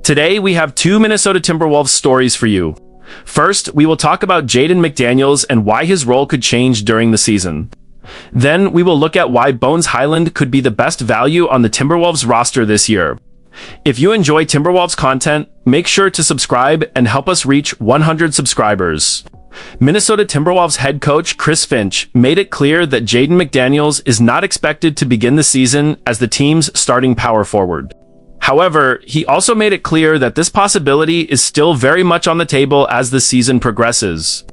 Today, we have two Minnesota Timberwolves stories for you. First, we will talk about Jaden McDaniels and why his role could change during the season. Then, we will look at why Hyland could be the best value on the Timberwolves roster this year. If you enjoy Timberwolves content, make sure to subscribe and help us reach 100 subscribers. Minnesota Timberwolves head coach Chris Finch made it clear that Jaden McDaniels is not expected to begin the season as the team's starting power forward. However, he also made it clear that this possibility is still very much on the table as the season progresses.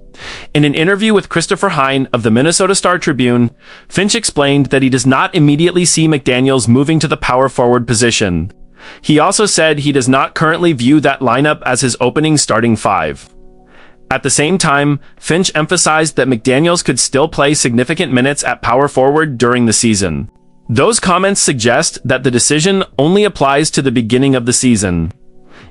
In an interview with Christopher Hyland of the Minnesota Star-Tribune, Finch explained that he does not immediately see McDaniels moving to the power forward position. He also said he does not currently view that lineup as his opening starting five. At the same time, Finch emphasized that McDaniels could still play significant minutes at power forward during the season. Those comments suggest that the decision only applies to the beginning of the season.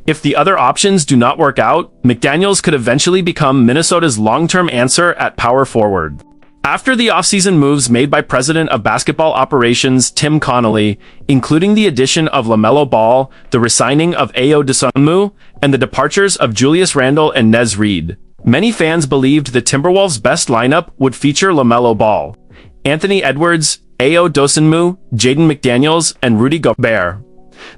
If the other options do not work out, McDaniels could eventually become Minnesota's long-term answer at power forward. After the offseason moves made by President of Basketball Operations Tim Connolly, including the addition of LaMelo Ball, the resigning of Ayo Dosunmu, and the departures of Julius Randle and Nez Reid, many fans believed the Timberwolves' best lineup would feature LaMelo Ball, Anthony Edwards, Ayo Dosunmu, Jaden McDaniels, and Rudy Gobert.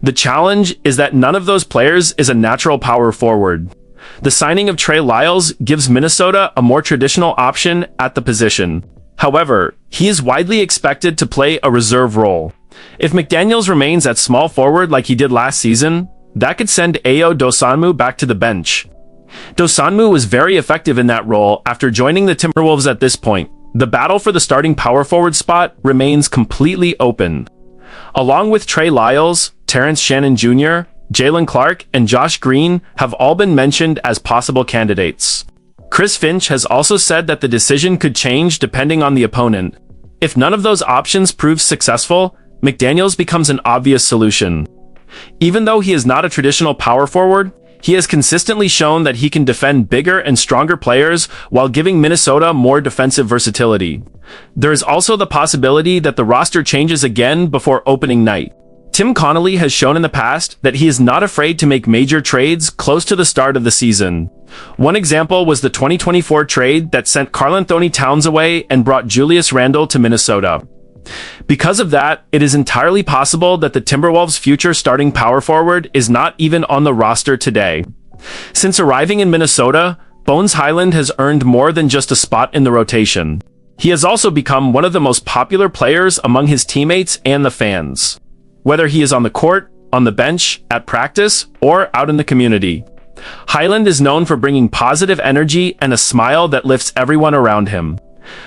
The challenge is that none of those players is a natural power forward. The signing of Trey Lyles gives Minnesota a more traditional option at the position. However, he is widely expected to play a reserve role. If McDaniels remains at small forward like he did last season, that could send Ayo Dosunmu back to the bench. Dosunmu was very effective in that role after joining the Timberwolves at this point. The battle for the starting power forward spot remains completely open. Along with Trey Lyles, Terrence Shannon Jr., Jalen Clark, and Josh Green have all been mentioned as possible candidates. Chris Finch has also said that the decision could change depending on the opponent. If none of those options proves successful, McDaniels becomes an obvious solution. Even though he is not a traditional power forward, he has consistently shown that he can defend bigger and stronger players while giving Minnesota more defensive versatility. There is also the possibility that the roster changes again before opening night. Tim Connolly has shown in the past that he is not afraid to make major trades close to the start of the season. One example was the 2024 trade that sent Karl-Anthony Towns away and brought Julius Randle to Minnesota. Because of that, it is entirely possible that the Timberwolves' future starting power forward is not even on the roster today. Since arriving in Minnesota, Hyland has earned more than just a spot in the rotation. He has also become one of the most popular players among his teammates and the fans. Whether he is on the court, on the bench, at practice, or out in the community, Hyland is known for bringing positive energy and a smile that lifts everyone around him.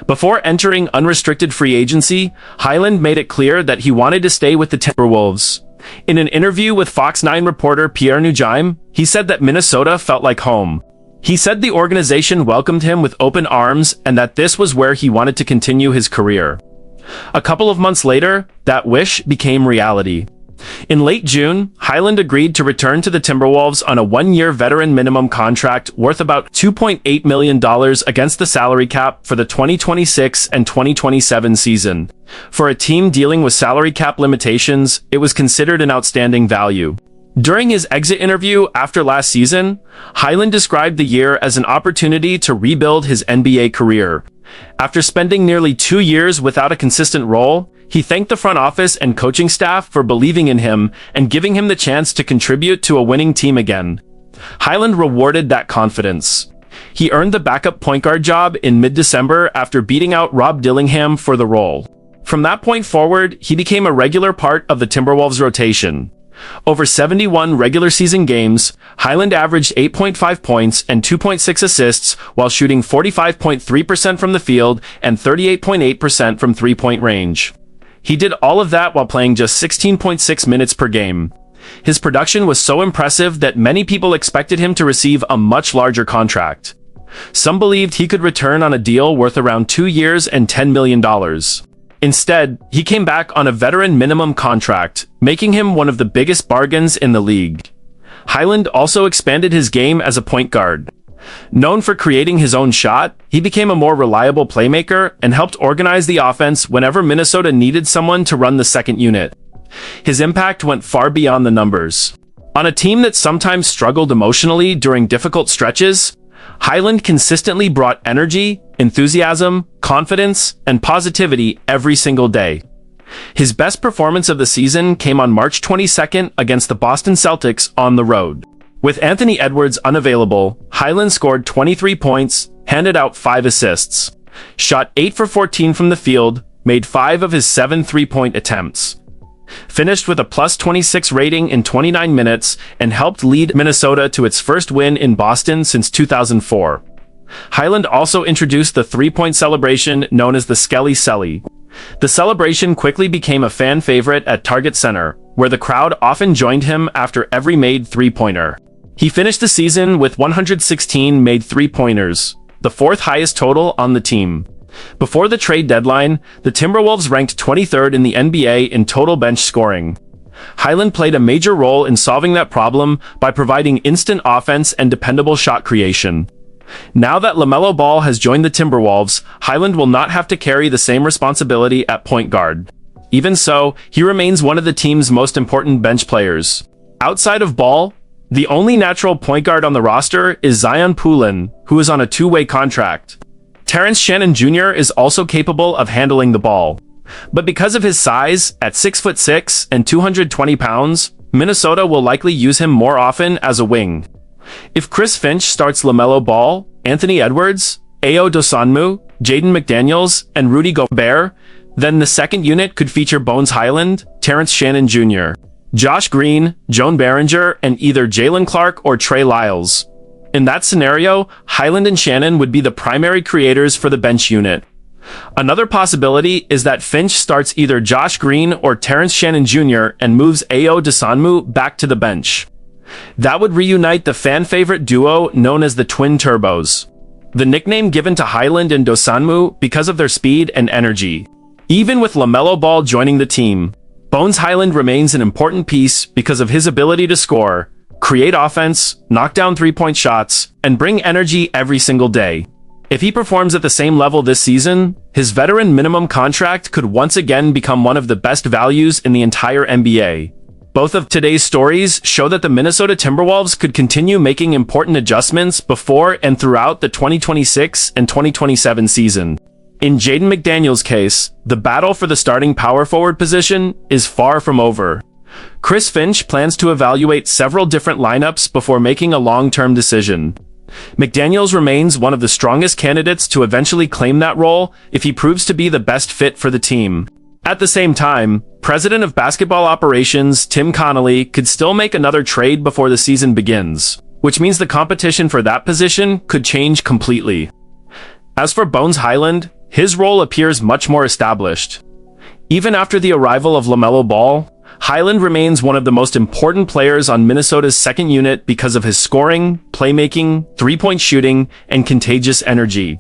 Before entering unrestricted free agency, Hyland made it clear that he wanted to stay with the Timberwolves. In an interview with Fox 9 reporter Pierre Nugent, he said that Minnesota felt like home. He said the organization welcomed him with open arms and that this was where he wanted to continue his career. A couple of months later, that wish became reality. In late June, Hyland agreed to return to the Timberwolves on a one-year veteran minimum contract worth about $2.8 million against the salary cap for the 2026 and 2027 season. For a team dealing with salary cap limitations, it was considered an outstanding value. During his exit interview after last season, Hyland described the year as an opportunity to rebuild his NBA career. After spending nearly 2 years without a consistent role, he thanked the front office and coaching staff for believing in him and giving him the chance to contribute to a winning team again. Hyland rewarded that confidence. He earned the backup point guard job in mid-December after beating out Rob Dillingham for the role. From that point forward, he became a regular part of the Timberwolves rotation. Over 71 regular season games, Hyland averaged 8.5 points and 2.6 assists while shooting 45.3% from the field and 38.8% from three-point range. He did all of that while playing just 16.6 minutes per game. His production was so impressive that many people expected him to receive a much larger contract. Some believed he could return on a deal worth around 2 years and $10 million. Instead, he came back on a veteran minimum contract, making him one of the biggest bargains in the league. Hyland also expanded his game as a point guard. Known for creating his own shot, he became a more reliable playmaker and helped organize the offense whenever Minnesota needed someone to run the second unit. His impact went far beyond the numbers. On a team that sometimes struggled emotionally during difficult stretches, Hyland consistently brought energy, enthusiasm, confidence, and positivity every single day. His best performance of the season came on March 22nd against the Boston Celtics on the road. With Anthony Edwards unavailable, Hyland scored 23 points, handed out 5 assists, shot 8 for 14 from the field, made 5 of his 7 three-point attempts, finished with a plus 26 rating in 29 minutes, and helped lead Minnesota to its first win in Boston since 2004. Hyland also introduced the three-point celebration known as the Skelly Selly. The celebration quickly became a fan favorite at Target Center, where the crowd often joined him after every made three-pointer. He finished the season with 116 made three-pointers, the 4th highest total on the team. Before the trade deadline, the Timberwolves ranked 23rd in the NBA in total bench scoring. Hyland played a major role in solving that problem by providing instant offense and dependable shot creation. Now that LaMelo Ball has joined the Timberwolves, Hyland will not have to carry the same responsibility at point guard. Even so, he remains one of the team's most important bench players. Outside of Ball, the only natural point guard on the roster is Zion Poulin, who is on a 2-way contract. Terrence Shannon Jr. is also capable of handling the ball. But because of his size, at 6'6" and 220 pounds, Minnesota will likely use him more often as a wing. If Chris Finch starts LaMelo Ball, Anthony Edwards, Ayo Dosunmu, Jaden McDaniels, and Rudy Gobert, then the second unit could feature Bones Hyland, Terrence Shannon Jr., Josh Green, Joan Behringer, and either Jalen Clark or Trey Lyles. In that scenario, Hyland and Shannon would be the primary creators for the bench unit. Another possibility is that Finch starts either Josh Green or Terrence Shannon Jr. and moves Ayo Dosunmu back to the bench. That would reunite the fan-favorite duo known as the Twin Turbos, the nickname given to Hyland and Dosunmu because of their speed and energy. Even with LaMelo Ball joining the team, Bones Hyland remains an important piece because of his ability to score, create offense, knock down three-point shots, and bring energy every single day. If he performs at the same level this season, his veteran minimum contract could once again become one of the best values in the entire NBA. Both of today's stories show that the Minnesota Timberwolves could continue making important adjustments before and throughout the 2026 and 2027 season. In Jaden McDaniels' case, the battle for the starting power forward position is far from over. Chris Finch plans to evaluate several different lineups before making a long-term decision. McDaniels remains one of the strongest candidates to eventually claim that role if he proves to be the best fit for the team. At the same time, President of Basketball Operations Tim Connolly could still make another trade before the season begins, which means the competition for that position could change completely. As for Bones Hyland, his role appears much more established. Even after the arrival of LaMelo Ball, Hyland remains one of the most important players on Minnesota's second unit because of his scoring, playmaking, three-point shooting, and contagious energy.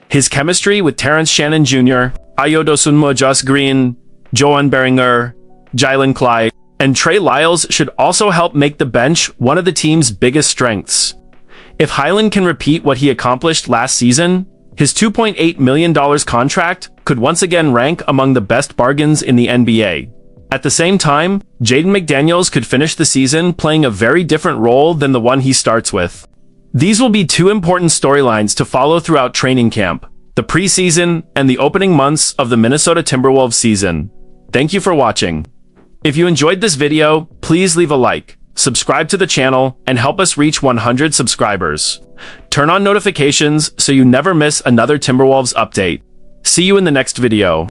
His chemistry with Terrence Shannon Jr., Ayo Dosunmu, Josh Green, Joan Behringer, Jalen Clark, and Trey Lyles should also help make the bench one of the team's biggest strengths. If Hyland can repeat what he accomplished last season, his $2.8 million contract could once again rank among the best bargains in the NBA. At the same time, Jaden McDaniels could finish the season playing a very different role than the one he starts with. These will be two important storylines to follow throughout training camp, the preseason, and the opening months of the Minnesota Timberwolves season. Thank you for watching. If you enjoyed this video, please leave a like, subscribe to the channel, and help us reach 100 subscribers. Turn on notifications so you never miss another Timberwolves update. See you in the next video.